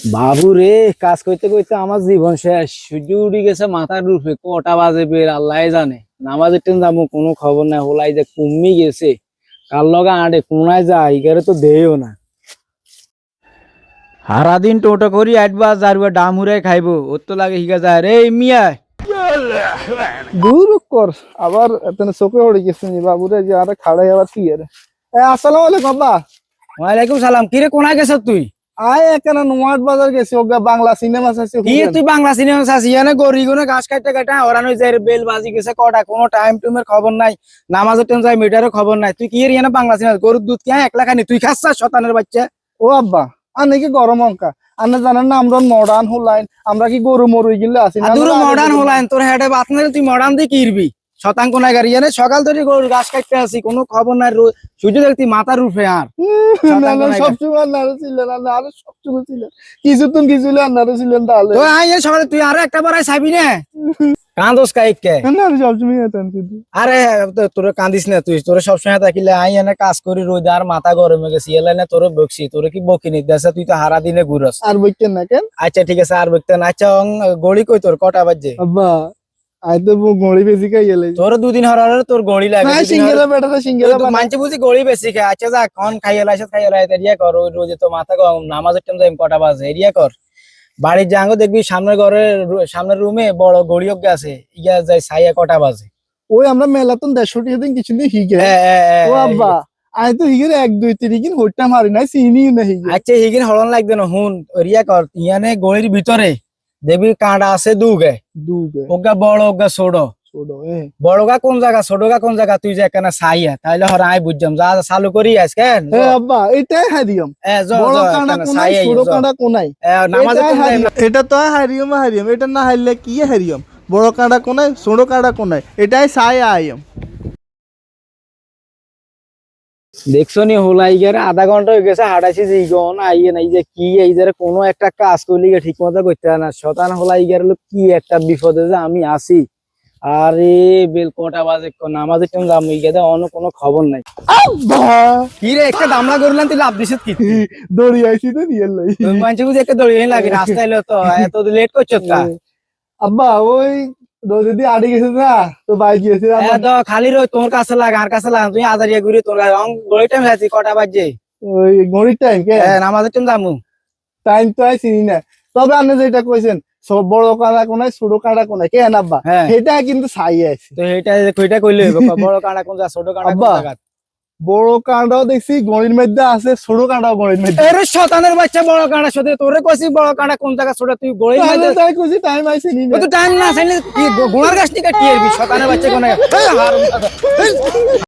বাবু রে, কাজ করতে করতে আমার জীবন শেষ। সূর্য উঠে গেছে মাথার রূপে, কটা বাজে বের আল্লাহ জানে। নামাজের ট্রেন যাবো কোনো খবর নাই, হোলাই যে কমই গেছে। কার লগে আড়ে কোনায় যায় এগারে তো দেও না। সারাদিন টোটো করি আটবা যারবা ডাম হুড়াই খাইবো, ওর তো লাগে হিগা যায় রে মিয়া। দূর কর আবার এতনে চোখে পড়ে গেছে নি বাবুরে যে আরে খাড়াই আবার কি আরে আসসালামু আলাইকুম আব্বা। ওয়ালাইকুম সালাম। কিরে কোনায় গেছ তুই? আয় এখানে নোয়াট বাজার গেছি ওগা বাংলা সিনেমা চাইছি কি তুই বাংলা সিনেমা চাস? ইয়ানে গরি গুনে ঘাস কাটতে কাটা ওরানো যায়, বেল বাজি গেছে কটা, কোনো টাইম টুমের খবর নাই। নামাজের টাইম যায় মিটারের খবর নাই। তুই কি এর ইয়ানে বাংলা সিনেমা গরুর দুধ কে একলা খানি তুই খাচ্ছ শতানের বাচ্চা? ও আব্বা আর নাকি গরম অঙ্কা আপনি জানেন না আমরা মডার্ন হলাইন, আমরা কি গরু মরুই গিলে আছি না? দূর মডার্ন হলাইন তোর হেডে বাত না, তুই মডার্ন দিয়ে কি ইরবি? শতাঙ্ক নাই গাড়ি ইয়ানে সকাল ধরে গরুর ঘাস কাটতে আসি, কোনো খবর নাই। সূর্য দেখতি মাথার রূপে আর সবসময় আন্নারে ছিলেন, আন্নারে সবসময় ছিলেন, কিছুক্ষণ কিছু আন্নারে ছিলেন তাহলে তো আই সকালে তুই আরো একটা বার চাবি না কান্দোস কাইকে। আন্নারে সবসময় এতেন কিন্তু আরে তোর কান্দিস না, তুই তোর সবসময় থাকিলে আই এনে কাজ করি রোদ আর মাথা গরমে গেছি এলে না তোর বকছি। তোর কি বকি নি দেশে? তুই তো হারা দিনে ঘুরস। আর বইকেন না কেন? আচ্ছা ঠিক আছে আর বকতে না। আচ্ছা গড়ি কই তোর কটা বাজে? আব্বা আই তো গড়ি বেশি খাই গেলে তোর দুদিন হরার তোর গড়ি লাগে। না সিঙ্গেলা বেটা সিঙ্গেলা মানছি বুঝি গড়ি বেশি খায়। আচ্ছা যা কন খাইয়ে এরিয়া কর। ওই রোজে তো মাথা গরম, নামাজের টাইম যাই কটা বাজে এরিয়া কর। বাড়ির জাঙ্গো দেখবি সামনের ঘরের সামনের রুমে বড় গড়ি আছে, ইয়া যায় সাইয়া কটা বাজে। ওই আমরা মেলাতন 150 দিন কিছুদিন হিগে ও আব্বা আই তো হিগের 1 2 3 দিন হইটা মারি নাই চিনি না হিগে। আচ্ছা হিগিন হলন লাগবে না, হুন এরিয়া কর। ইয়ানে গড়ির ভিতরে দেখবি কাঁটা আছে দুগে, ওগা বড় ওগা ছোট। বড়গা কোন জায়গা ছোটগা কোন জায়গা তুই যে কেন সাইয়া তাইলে হর আই বুঝলাম। যা চালু করি আজকেন আব্বা এটাই হারিয়ম, বড় কাঁটা কোনাই ছোট কাঁটা কোনাই। এটা তো হারিয়ম এটা না হারলে কি হারিয়ম? বড় কাঁটা কোনাই ছোট কাঁটা কোনাই, এটাই সাইয়া আইয়ম। দেখছো নি হোলাই গেলে আধা ঘন্টা হয়ে গেছে হাঁটাইছি যে ইগন আইয়ে নাই যে কি এই যে কোনো একটা কাজ করলি ঠিক মতো করতে না। শতান হোলাই গেলে কি একটা বিপদে যে আমি আছি। আরে বেল কটা বাজে নামাজের টাইম যাম গেছে অন্য কোনো খবর নাই। কি রে একটা দামলা করলাম তুই লাভ দিছিস কি? দড়ি আইছি তো রিয়েল লাই মানছি বুঝি একটা দড়িয়ে লাগে রাস্তায় এলো তো এত লেট করছো কা? আব্বা ওই যদি আড়ে গেছে না তো বাইক গেছে তো খালি রই তোর কাছে লাগ আর কাছে লাগ, তুই আজারিয়া ঘুরে তোর গড়ি টাইম আছে কটা বাজে? ওই ঘড়ির টাইম কে নামাজের টাইম যামু টাইম তো আই চিনি না। তবে আপনি যেটা কইছেন সব বড় কাঁটা কোনায় ছোট কাঁটা কোনায় কেন আব্বা সেটা কিন্তু ছাই আছে। তো এটা কইলে বড় কাঁটা কোন ছোট কাঁটা কোন জায়গা? বড় কাঁটাও দেখছি গড়ির মধ্যে আছে, ছোট কাঁটাও গড়ির মধ্যে। আরে শতানের বাচ্চা বড় কাঁটা সাথে তোরে কইছি বড় কাঁটা কোন জায়গা ছোট তুই গড়ির মধ্যে তাই কইছি টাইম আইছে নি তো টাইম না চাইলে কি গোনার গাছ থেকে কি এরবি শতানের বাচ্চা কোন